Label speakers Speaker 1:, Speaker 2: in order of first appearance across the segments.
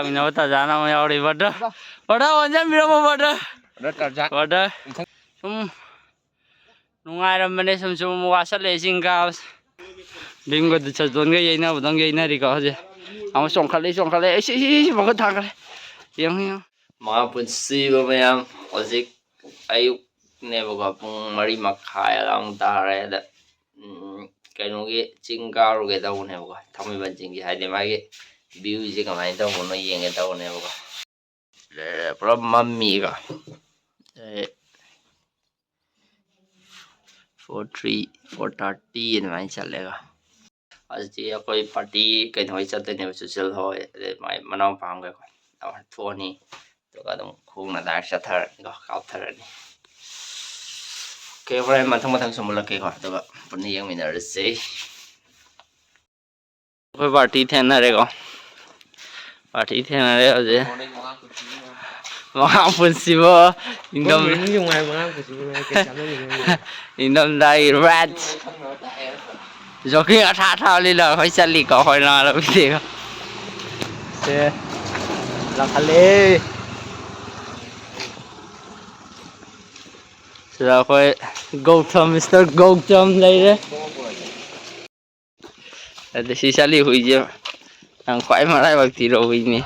Speaker 1: ꯂꯥꯛꯃꯤꯟꯅꯕ ꯇꯥꯖꯥꯅ ꯑꯃ ꯌꯥꯎꯔꯤ brother ꯑꯣꯟꯁꯤꯟꯕꯤꯔꯝꯃꯣ brother ꯁꯨꯝ ꯅꯨꯡꯉꯥꯏꯔꯝꯕꯅꯦ ꯁꯨꯝ ꯋꯥꯁꯜꯂꯛꯑꯦ ꯆꯤꯡ ꯀꯥꯕꯁꯦ ꯚꯤꯝꯒ ꯆꯖꯣꯟꯒ ꯌꯩꯅꯕꯗꯪ ꯌꯩꯅꯔꯤꯀꯣ ꯍꯧꯖꯤꯛ ꯑꯃ ꯆꯣꯡꯈꯠꯂꯦ ꯏꯁꯤ ꯃꯈꯠ ꯊꯥꯡꯒꯠꯂꯦ ꯌꯦꯡꯉꯨ ꯃꯉꯥ ꯄꯨꯟꯁꯤꯕ ꯃꯌꯥꯝ ꯍꯧꯖꯤꯛ ꯑꯌꯨꯛꯅꯦꯕꯀꯣ ꯄꯨꯡ 4:30 ꯑꯗꯥꯏ ꯇꯥꯔꯦ ꯑꯗ ꯀꯩꯅꯣꯒꯤ ꯆꯤꯡ ꯀꯥꯔꯨꯒꯦ ꯇꯧꯕꯅꯦꯕꯀꯣ ꯊꯥꯡꯃꯩꯕꯟ ꯆꯤꯡꯒꯤ ꯍꯥꯏꯗꯤ ꯃꯥꯒꯤ ꯚ꯭ꯌꯨꯁꯦ ꯀꯃꯥꯏꯅ ꯇꯧꯕꯅꯣ ꯌꯦꯡꯒꯦ ꯇꯧꯕꯅꯦꯕꯀꯣ ꯄꯨꯔꯥ ꯃꯝꯃꯤꯀꯣ 4:30 ꯑꯗꯨꯃꯥꯏꯅ ꯆꯠꯂꯦꯒ ꯍꯧꯖꯤꯛꯇꯤ ꯑꯩꯈꯣꯏ ꯄꯥꯔꯇꯤ ꯀꯩꯅꯣꯍꯣꯏ ꯆꯠꯇꯣꯏꯅꯦꯕ ꯆꯨꯆꯜ ꯍꯣꯏ ꯑꯗꯩ ꯃꯥꯏ ꯃꯅꯥꯎꯄꯥꯝꯒꯀꯣ ꯊꯣꯛꯑꯅꯤ ꯑꯗꯨꯒ ꯑꯗꯨꯝ ꯈꯣꯡꯅ ꯗꯥꯏꯔꯦꯛ ꯆꯠꯊꯔꯅꯤꯀꯣ ꯀꯥꯞꯊꯔꯅꯤ ꯑꯣꯀꯦ ꯍꯣꯔꯦꯟ ꯃꯊꯪ ꯁꯨꯝꯃꯜꯂꯛꯀꯦꯀꯣ ꯑꯗꯨꯒ ꯄꯨꯟꯅ ꯌꯦꯡꯃꯤꯟꯅꯔꯁꯦ ꯑꯩꯈꯣꯏ ꯄꯥꯔꯇꯤ ꯊꯦꯡꯅꯔꯦꯀꯣ ꯍꯧꯖꯤꯛ ꯃꯉꯥ ꯄꯨꯟꯁꯤꯕ ꯏꯪꯊꯝꯊꯥꯒꯤ ꯔꯦꯠ ꯖꯣꯀꯤꯡ ꯑꯊꯥ ꯂꯤꯠꯂꯒ ꯑꯩꯈꯣꯏ ꯆꯠꯂꯤꯀꯣ ꯑꯩꯈꯣꯏ ꯅꯃꯥꯟꯅꯕꯤꯗꯤꯀꯣ ꯁꯦ ꯂꯥꯛꯈꯠꯂꯦ ꯁꯤꯗ ꯑꯩꯈꯣꯏ ꯒꯧꯇꯝ ꯃꯤꯁꯇꯔ ꯒꯧꯇꯝ ꯂꯩꯔꯦ ꯑꯗ ꯁꯤ ꯆꯠꯂꯤ ꯍꯨꯏꯁꯦ ꯅꯪ ꯈ꯭ꯋꯥꯏ ꯃꯔꯥꯏꯕꯛ ꯊꯤꯕ ꯍꯨꯏꯅꯤ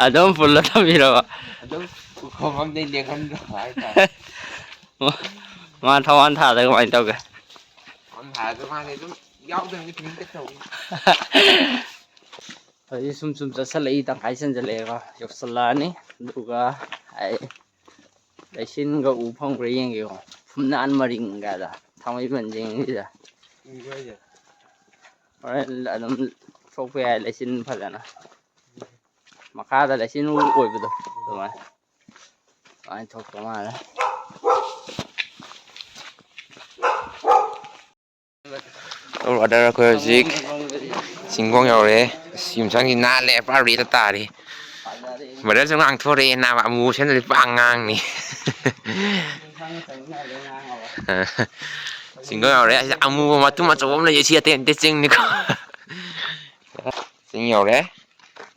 Speaker 1: ꯑꯗꯨꯝ ꯄꯨꯜꯂ ꯊꯝꯕꯤꯔꯕ ꯃꯥ ꯊꯋꯥꯟ ꯊꯥꯗ ꯀꯃꯥꯏꯅ ꯇꯧꯒꯦ ꯍꯧꯖꯤꯛ ꯁꯨꯝ ꯆꯠꯁꯜꯂꯛꯏ ꯇꯪꯈꯥꯏ ꯆꯟꯖꯜꯂꯛꯑꯦꯀꯣ ꯌꯧꯁꯜꯂꯛꯑꯅꯤ ꯑꯗꯨꯒ ꯑꯩ ꯂꯩꯆꯤꯟꯒ ꯎ ꯐꯪꯕ꯭ꯔꯥ ꯌꯦꯡꯒꯦꯀꯣ ꯐꯨꯝꯅꯥꯟ ꯃꯔꯤꯡꯒꯗ ꯊꯥꯡꯃꯩꯕꯟ ꯆꯤꯡꯁꯤꯗ ꯍꯣꯔꯦꯟ ꯑꯗꯨꯝ ꯊꯣꯛꯄ ꯌꯥꯏ ꯂꯩꯆꯤꯟ ꯐꯖꯅ ꯃꯈꯥꯗ ꯂꯩꯆꯤꯟ ꯑꯣꯏꯕꯗꯣ ꯑꯗꯨꯃꯥꯏꯅ ꯊꯣꯛꯄ ꯃꯥꯜꯂꯦ ꯑꯩꯈꯣꯏ ꯍꯧꯖꯤꯛ ꯆꯤꯡꯒꯣꯡ ꯌꯧꯔꯛꯑꯦ ꯌꯨꯝꯁꯪꯁꯤ ꯅꯥꯜꯂꯦ ꯄꯨꯔꯥ ꯔꯦꯗ ꯇꯥꯔꯤ ꯕ꯭ꯔꯗꯔꯁꯨ ꯉꯥꯡꯊꯣꯔꯛꯑꯦ ꯅꯥꯕ ꯑꯃꯨ ꯁꯦꯟꯗꯗꯤ ꯄꯥꯛ ꯉꯥꯡꯅꯤ ꯆꯤꯡꯒꯣꯡ ꯌꯧꯔꯛꯑꯦ ꯑꯁꯤꯗ ꯑꯃꯨꯕ ꯃꯇꯨꯝ ꯑꯆꯧꯕ ꯑꯃ ꯂꯩꯌꯦ ꯁꯤ ꯑꯇꯩ ꯅꯠꯇꯦ ꯆꯤꯡꯅꯤꯀꯣ ꯆꯤꯡ ꯌꯧꯔꯛꯑꯦ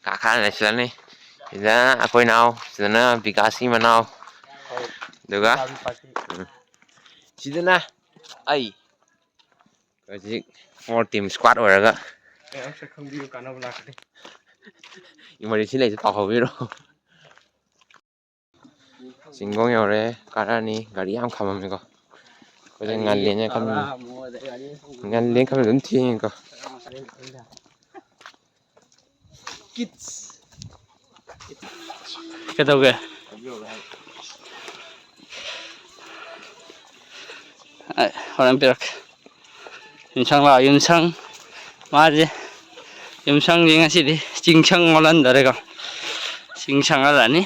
Speaker 1: ꯀꯥꯈꯠꯂ ꯁꯤꯗꯅꯤ ꯁꯤꯗ ꯑꯩꯈꯣꯏ ꯅꯥꯎ ꯁꯤꯗꯅ ꯕꯤꯀꯥꯁꯀꯤ ꯃꯅꯥꯎ ꯑꯗꯨꯒ ꯁꯤꯗꯅ ꯑꯩ ꯍꯧꯖꯤꯛ 4 ꯇꯤꯝ ꯏꯁꯀ꯭ꯋꯥꯠ ꯑꯣꯏꯔꯒ ꯏꯃꯔꯖꯦꯟꯁꯤ ꯂꯩꯁꯦ ꯄꯥꯎ ꯐꯥꯎꯕꯤꯔꯛꯑꯣ ꯆꯤꯡꯒꯣꯡ ꯌꯧꯔꯛꯑꯦ ꯀꯥꯔꯛꯑꯅꯤ ꯒꯥꯔꯤ ꯌꯥꯝ ꯈꯥꯝꯃꯝꯃꯦꯀꯣ ꯑꯩꯈꯣꯏꯁꯦ ꯉꯜꯂꯦꯅ ꯈꯟꯕ ꯑꯗꯨꯝ ꯊꯦꯡꯉꯦꯀꯣ ꯀꯩꯗꯧꯒꯦ ꯍꯣꯔꯦꯟ ꯄꯤꯔꯛꯀꯦ ꯌꯨꯝꯁꯪ ꯂꯥꯛꯑꯣ ꯌꯨꯝꯁꯪ ꯃꯥꯁꯦ ꯌꯨꯝꯁꯪꯁꯦ ꯉꯁꯤꯗꯤ ꯆꯤꯡꯁꯪ ꯑꯣꯜꯍꯟꯗꯣꯔꯦꯀꯣ ꯆꯤꯡ ꯁꯪꯍꯜꯂꯅꯤ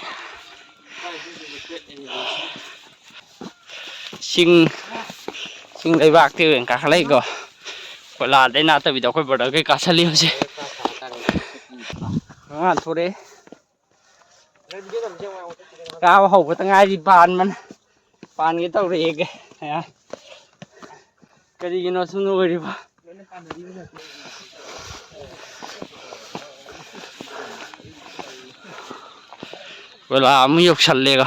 Speaker 1: ꯆꯤꯡ ꯂꯩꯕꯥꯛꯇꯤ ꯑꯣꯏꯅ ꯀꯥꯈꯠꯂꯛꯏꯀꯣ ꯀꯣꯏꯂꯥꯗꯩ ꯅꯥꯠꯇꯕꯤꯗ ꯑꯩꯈꯣꯏ ꯕ꯭ꯔꯗꯔꯈꯩ ꯀꯥꯁꯜꯂꯤ ꯍꯧꯖꯤꯛ ꯊꯣꯔꯛꯑꯦ ꯀꯥꯕ ꯍꯧꯕꯇ ꯉꯥꯏꯔꯤ ꯄꯥꯟꯒꯦ ꯇꯧꯔꯛꯑꯦ ꯀꯔꯤꯒꯤꯅꯣ ꯁꯨꯝ ꯑꯣꯏꯔꯤꯕ ꯀꯣꯏꯂꯥ ꯑꯃꯨꯛ ꯌꯧꯁꯜꯂꯦꯒ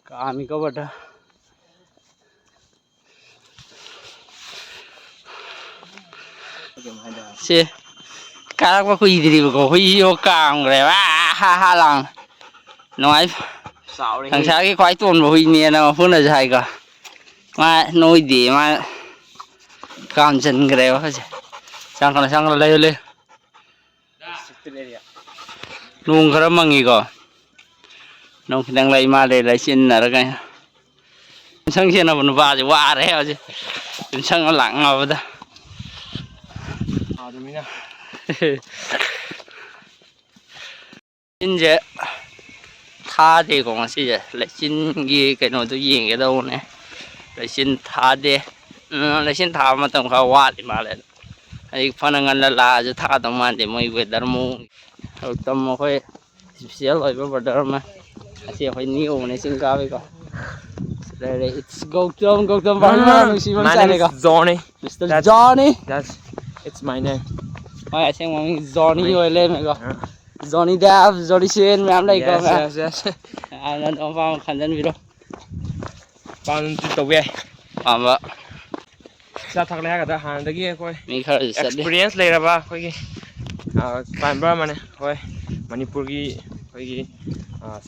Speaker 1: ꯀꯥꯝꯃꯤꯀꯣ ꯕꯔꯗꯔ ꯁꯤ ꯀꯥꯔꯛꯄ ꯀꯨꯏꯗ꯭ꯔꯤꯕꯀꯣ ꯍꯨꯏꯁꯤꯕꯨ ꯀꯥꯝꯈ꯭ꯔꯦꯕ ꯍꯥ ꯂꯥꯎꯅ ꯅꯨꯡꯉꯥꯏ ꯁꯪꯁꯥꯔꯒꯤ ꯈ꯭ꯋꯥꯏ ꯇꯣꯟꯕ ꯍꯨꯏꯅꯦꯅ ꯃꯄꯨꯅꯁꯨ ꯍꯥꯏꯀꯣ ꯃꯥ ꯅꯣꯏꯗꯦ ꯃꯥ ꯀꯥꯝꯖꯟꯈ꯭ꯔꯦꯕ ꯍꯧꯖꯤꯛ ꯆꯪꯉꯛꯀꯅꯣ ꯂꯩꯌꯨ ꯅꯣꯡ ꯈꯔ ꯃꯪꯉꯤꯀꯣ ꯅꯣꯡ ꯈꯤꯇꯪ ꯂꯩ ꯃꯥꯜꯂꯦ ꯂꯩꯆꯤꯟꯅꯔꯒ ꯌꯨꯝꯁꯪ ꯁꯦꯟꯅꯕ ꯅꯨꯄꯥꯁꯦ ꯋꯥꯔꯦ ꯍꯧꯖꯤꯛ ꯌꯨꯝꯁꯪꯅ ꯂꯥꯛꯅꯕꯗ ꯂꯩꯆꯤꯟꯁꯦ ꯊꯥꯗꯦꯀꯣ ꯉꯁꯤꯁꯦ ꯂꯩꯆꯤꯟꯒꯤ ꯀꯩꯅꯣꯗꯣ ꯌꯦꯡꯒꯦꯗꯧꯕꯅꯦ ꯂꯩꯆꯤꯟ ꯊꯥꯗꯦ ꯂꯩꯆꯤꯟ ꯊꯥꯕ ꯃꯇꯝ ꯈꯔ ꯋꯥꯠꯂꯤ ꯃꯥꯜꯂꯦ ꯑꯩ ꯐꯅ ꯉꯟꯅ ꯂꯥꯛꯑꯁꯨ ꯊꯥꯗꯧ ꯃꯥꯟꯗꯦ ꯃꯣꯏ ꯋꯦꯗꯔ ꯃꯑꯣꯡ ꯇꯝ ꯑꯩꯈꯣꯏ ꯏꯁꯄꯤꯁꯦꯜ ꯑꯣꯏꯕ ꯕ꯭ꯔꯗꯔ ꯑꯃ เสียไปนี่โอ้ในซิงกาไปก่อนเลย it's Gautam Varma มึงสิมันใส่เลยก่อน
Speaker 2: Johnny
Speaker 1: Mr. Johnny
Speaker 2: it's my name
Speaker 1: ว่าไอ้เสียงมึง Johnny อยู่เลยมั้ยก่อน Johnny Depp Johnny Chan แม่อะไรก่อน
Speaker 2: yes
Speaker 1: อันนั้นเอาฟังคันนั้นวิโร
Speaker 2: Pan to we
Speaker 1: อ่าว่า
Speaker 2: sa thak le ka da han da gi koi
Speaker 1: มีค่าจะสัตว์
Speaker 2: experience le ra ba koi gi pan bra mane koi Manipur gi koi gi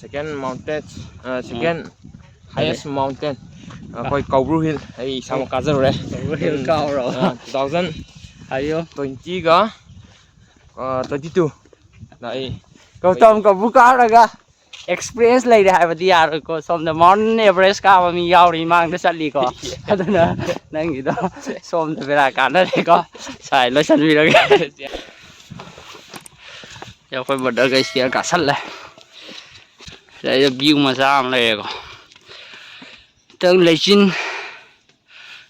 Speaker 2: second mountain second highest mountain koi Kaubru Hill ai sam ka jar re
Speaker 1: hill เก่าเหรอ
Speaker 2: 2020
Speaker 1: อายุ
Speaker 2: ga 22 dai
Speaker 1: ก็ตอมกับบุกาแล้วก็ experience เลยได้บ่ดีอ่ะก็สมเดมอนเอเวอเรสต์ก็มียาวรีมากได้สัตว์ลีก็อันนั้นนั่งอยู่ตรงสมเวลาการนั่นก็ใช่แล้วฉันมีแล้วก็เดี๋ยวค่อยบ่ได้ก็เสียก็สั่นเลยแล้วจะวิวมาซ้ำเลยก็ตึงเลยจิน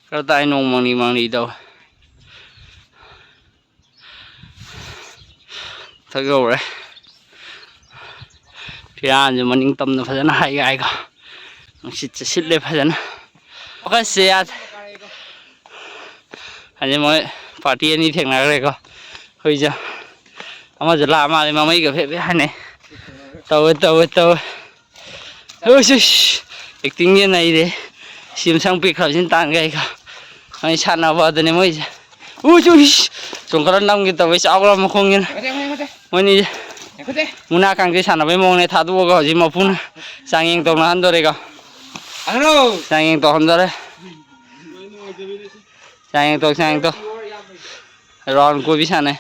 Speaker 1: ก็ได้นงมังนี่ดอกถ้าก็เลยที่อ่านจะมันยิ่งต่ำนะพัฒนาให้ไงก็ต้องชิดเลยพัฒนาโอเคเสียอันนี้มันปาร์ตี้นี้เที่ยงนักเลยก็เฮ้ยจ้ะเอามาจะลามาเลยมาไม่กับเพื่อนให้เนี่ยเฮ้ยอีกทีนี้ไหนเด้ชิมช่างปีกเขาชิ้นต่างกันก็ไอ้ชันเอาบ้านนี้ไม่จ้ะสงกรานต์นั่งกินตัวไปเช้าเรามาคงยันวันนี้มุนาคังที่ฉันเอาไปมองในท่าตัวก็จิมาพูนสังยิงตัวนั้นตัวเด็กก็สังยิงตัวคนตัวเลยสังยิงตัวร้อนกูพิชันเลย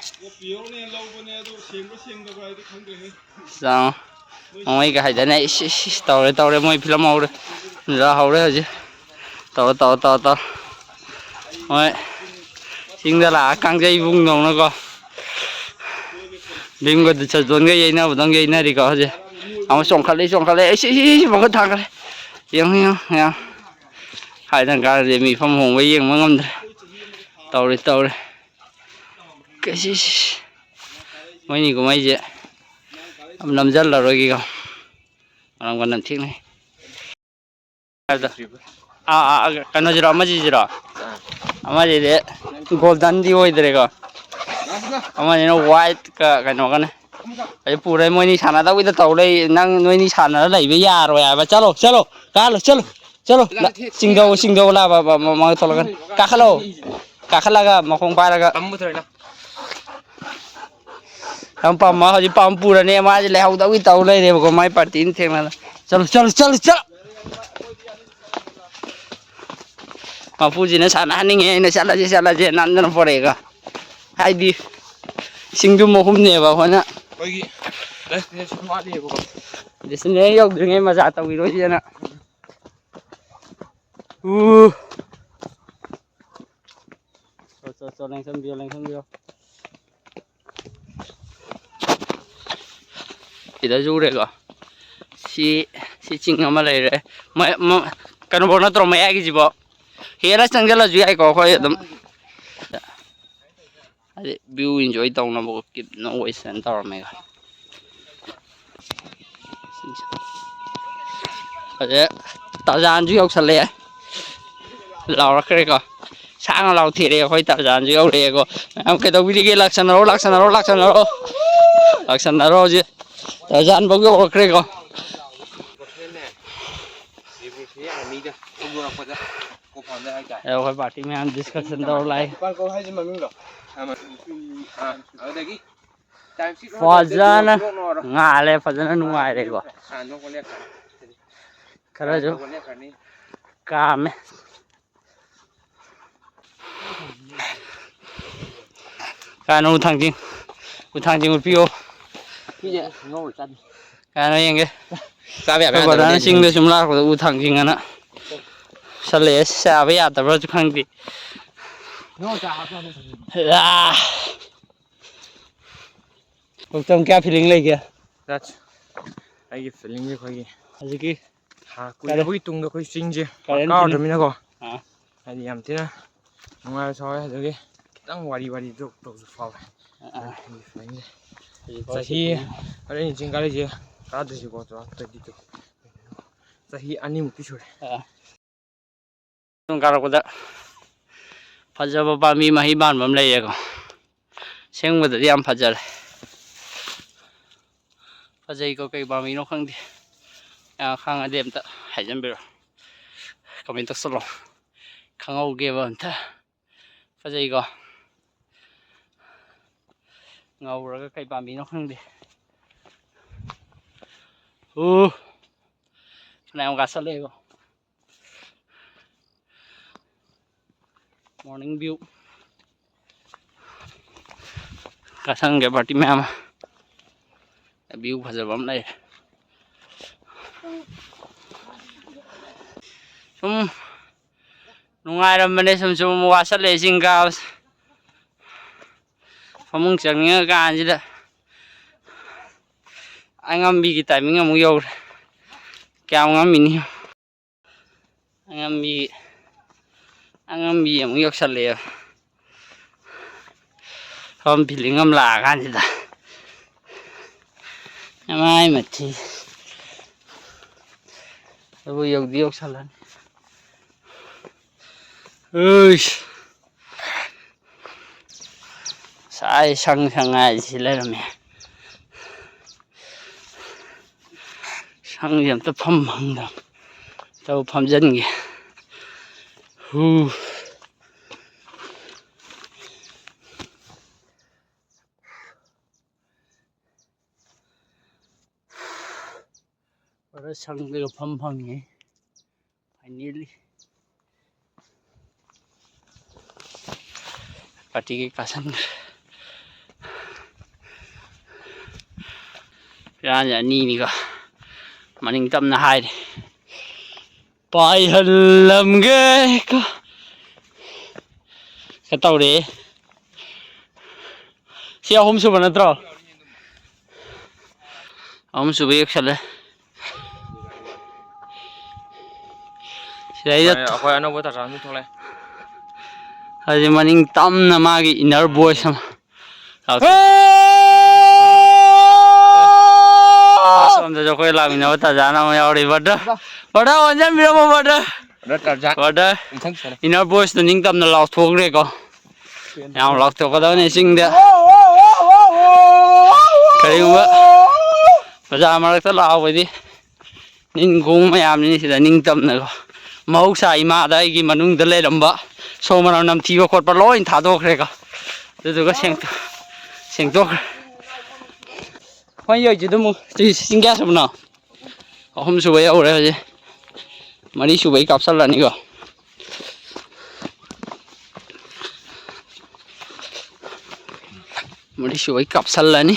Speaker 1: สังไม่ก็ให้ได้เนี่ยต่อเลยไม่พิลามเอาเลยเราเอาเลยจีต่อไม่สิ่งเดียวละกังใจบุ้งน้องนะก็บิมก็จะโดนก็ยัยนะบ่ต้องยัยนะดีก็ฮะจีเอามาส่งคันเลยไอ้บอกกันทางกันเลยยังหายทางการเดี๋ยวมีฟังหงไว้ยังมั่งเลยต่อเลยก็ไม่นี่ก็ไม่เจ๊น้ำจัดละร้อยกี่ก็เรากันนั่นทิ้งเลยกันน่าจะรอมาจีจะรอมาจีเด็ก golden ดีโว้ยเด็กก็อามาเนี่ย white ก็กันว่ากันนะไอ้ปูเลยมวยนี่ชนะต้องวิ่งต่อเลยนั่งมวยนี่ชนะแล้วไหลไปยาเลยอ่ะชलो सिंगो लाมาต่อกันกะขะก็มาคงไปแล้วก็ทำปั๊มมาเขาจะปั๊มปูเนี่ยมาจะแล้วต้องวิ่งต่อเลยเดี๋ยวก็ไม่ปฏิทินเท่านั้นचलोมาพูดจีนชนะนี่ไงเนี่ยชาลาเจนั่นพอเองก็ให้ดีสิ่งที่มุ่งเนี่ยแบบนั้นเดี๋ยวสิ่งนี้ยกดึงให้มาจากตัววิโรจน์นะแรงขึ้นเดียวอีเดี๋ยวจูเลยก็si ching ama lai re ma kan bona tro mai agi jibo hera changjala ju ai ko khoi dum ade view enjoy taw na bo kip no way center me ga ade ta jan ju yok sale law ra kre ko sang law thi re khoi ta jan ju yok re ko am ke to vi ge laksan ro ji ta jan bo yok kre koค่อยบอกที่แม่ดิสคัสชันต่อเลยฟาจานะงาเลยฟาจานะนุ่งอะไรก็ขนาดจูกามการอุทังจริงอุพิโอการอะไรยังไงก็บอกนั้นสิ่งเดียวชุมลาก็อุทังจริงนะสเลสชาไปอาแต่เราจะขังดิผมจำแก้ฟีลิ่งเลยแก
Speaker 2: ไอ้ฟีลิ่งนี่ค่อย
Speaker 1: อะไรกี่
Speaker 2: กูจะคุยตรงกับคุยจริงจีก้าวจะมีนะก็ไอ้ยามที่นะน้องอาชอยเดี๋ยวกี้ตั้งวารีตัวสุดฟ้าฟีลิ่งจะที่อะไรจริงๆก็เลยจีก้าวจะจีบตัวตัว ꯆꯍꯤ ꯑꯅꯤꯃꯨꯛꯇꯤ ꯁꯨꯔꯦ
Speaker 1: ꯁꯨꯝ ꯀꯥꯔꯛꯄꯗ ꯐꯖꯕ ꯄꯥꯝꯕꯤ ꯃꯍꯩ ꯄꯥꯟꯕ ꯑꯃ ꯂꯩꯌꯦꯀꯣ ꯁꯦꯡꯕꯗꯗꯤ ꯌꯥꯝ ꯐꯖꯔꯦ ꯐꯖꯩꯀꯣ ꯀꯩ ꯄꯥꯝꯕꯤꯅꯣ ꯈꯪꯗꯦ ꯈꯪꯉꯗꯤ ꯑꯝꯇ ꯍꯥꯏꯖꯟꯕꯤꯔꯣ ꯀꯃꯦꯟ ꯇꯧꯁꯜꯂꯣ ꯈꯪꯍꯧꯒꯦꯕ ꯑꯝꯇ ꯐꯖꯩꯀꯣ ꯉꯧꯔꯒ ꯀꯩ ꯄꯥꯝꯕꯤꯅꯣ ꯈꯪꯗꯦ ꯐꯅꯌꯥꯝ ꯀꯥꯁꯜꯂꯛꯑꯦꯕ ꯃꯣꯔꯅꯤꯡ ꯚ꯭ꯌꯨ ꯀꯥꯁꯟꯒꯦ ꯄꯥꯔꯇꯤ ꯃꯌꯥꯝ ꯚ꯭ꯌꯨ ꯐꯖꯕ ꯑꯃ ꯂꯩꯔꯦ ꯁꯨꯝ ꯅꯨꯡꯉꯥꯏꯔꯝꯕꯅꯦ ꯁꯨꯝ ꯋꯥꯁꯜꯂꯛꯑꯦ ꯆꯤꯡ ꯀꯥꯕꯁꯦ ꯐꯃꯨꯡ ꯆꯪꯉꯤꯉ ꯀꯥꯟꯁꯤꯗ ꯑꯉꯝꯕꯤꯒꯤ ꯇꯥꯏꯃꯤꯡ ꯑꯃꯨꯛ ꯌꯧꯔꯦ ꯀꯌꯥꯝ ꯉꯝꯃꯤꯅꯤ ꯑꯉꯝꯕꯤ ꯑꯃꯨꯛ ꯌꯧꯁꯜꯂꯛꯑꯦ ꯁꯣꯝ ꯐꯤꯂꯤꯡ ꯑꯃ ꯂꯥꯛꯑ ꯀꯥꯟꯁꯤꯗ ꯃꯥꯏ ꯃꯊꯤ ꯑꯗꯨꯕꯨ ꯌꯧꯗꯤ ꯌꯧꯁꯜꯂꯅꯤ ꯁꯥꯏ ꯁꯉꯥꯏꯁꯤ ꯂꯩꯔꯝꯃꯦ ꯁꯪꯁꯦ ꯑꯝꯇ ꯐꯪꯗꯕ ꯇꯧ ꯐꯝꯖꯟꯒꯦ ꯁꯪꯗꯒ ꯐꯪꯉꯦ ꯐꯥꯏꯅꯦꯜꯂꯤ ꯄꯥꯔꯇꯤꯒꯤ ꯀꯥꯁꯟꯈ꯭ꯔꯦ ꯄꯤꯔꯥꯟꯁꯦ ꯑꯅꯤꯅꯤꯀꯣ ꯃꯅꯤꯡ ꯇꯝꯅ ꯍꯥꯏꯔꯦ ꯄꯥꯏꯍꯜꯂꯝꯒꯦ ꯇꯧꯔꯦ ꯁꯤ ꯑꯍꯨꯝ ꯁꯨꯕ ꯅꯠꯇ꯭ꯔꯣ ꯑꯍꯨꯝ ꯁꯨꯕ ꯌꯦꯛꯁꯜꯂꯦ ꯁꯤꯗꯩꯗ
Speaker 2: ꯑꯩꯈꯣꯏ ꯑꯅꯧꯕ ꯇꯥꯇꯥ ꯊꯣꯛꯂꯛꯑꯦ
Speaker 1: ꯍꯧꯖꯤꯛ ꯃꯅꯤꯡ ꯇꯝꯅ ꯃꯥꯒꯤ ꯏꯟꯅꯔ ꯚꯣꯏꯁ ꯑꯃ ꯑꯁꯣꯝꯗꯁꯨ ꯑꯩꯈꯣꯏ ꯂꯥꯛꯃꯤꯟꯅꯕ ꯇꯥꯖꯥꯅ ꯑꯃ ꯌꯥꯎꯔꯤ ꯕꯔꯗꯔ ꯑꯣꯟꯁꯤꯟꯕꯤꯔꯝꯃꯣ ꯕꯔꯗꯔ ꯏꯟꯅꯔ ꯚꯣꯏꯁꯇꯨ ꯅꯤꯡꯇꯝꯅ ꯂꯥꯎꯊꯣꯛꯈ꯭ꯔꯦꯀꯣ ꯌꯥꯝ ꯂꯥꯎꯊꯣꯛꯀꯗꯕꯅꯤ ꯆꯤꯡꯗ ꯀꯔꯤꯒꯨꯝꯕ ꯕꯖꯥꯔ ꯃꯔꯛꯇ ꯂꯥꯛꯍꯧꯕꯗꯤ ꯅꯤꯟ ꯈꯣꯡꯕ ꯃꯌꯥꯝꯅꯤꯅꯤ ꯁꯤꯗ ꯅꯤꯡꯇꯝꯅꯀꯣ ꯃꯍꯧꯁꯥ ꯏꯃꯥꯗ ꯑꯩꯒꯤ ꯃꯅꯨꯡꯗ ꯂꯩꯔꯝꯕ ꯁꯣꯔ ꯃꯅꯝ ꯅꯝꯊꯤꯕ ꯈꯣꯠꯄ ꯂꯣꯏ ꯊꯥꯗꯣꯛꯈ꯭ꯔꯦꯀꯣ ꯑꯗꯨꯗꯨꯒ ꯁꯦꯡꯇꯣꯛꯈ꯭ꯔꯦ ꯍꯣꯏ ꯌꯧꯁꯤꯗ ꯑꯃꯨꯛ ꯆꯤꯡ ꯀꯌꯥ ꯁꯨꯕꯅꯣ ꯑꯍꯨꯝ ꯁꯨꯕ ꯌꯧꯔꯦ ꯍꯧꯖꯤꯛ ꯃꯔꯤ ꯁꯨꯕꯩ ꯀꯥꯞꯁꯜꯂꯅꯤꯀꯣ ꯃꯔꯤ ꯁꯨꯕꯩ ꯀꯥꯞꯁꯜꯂꯅꯤ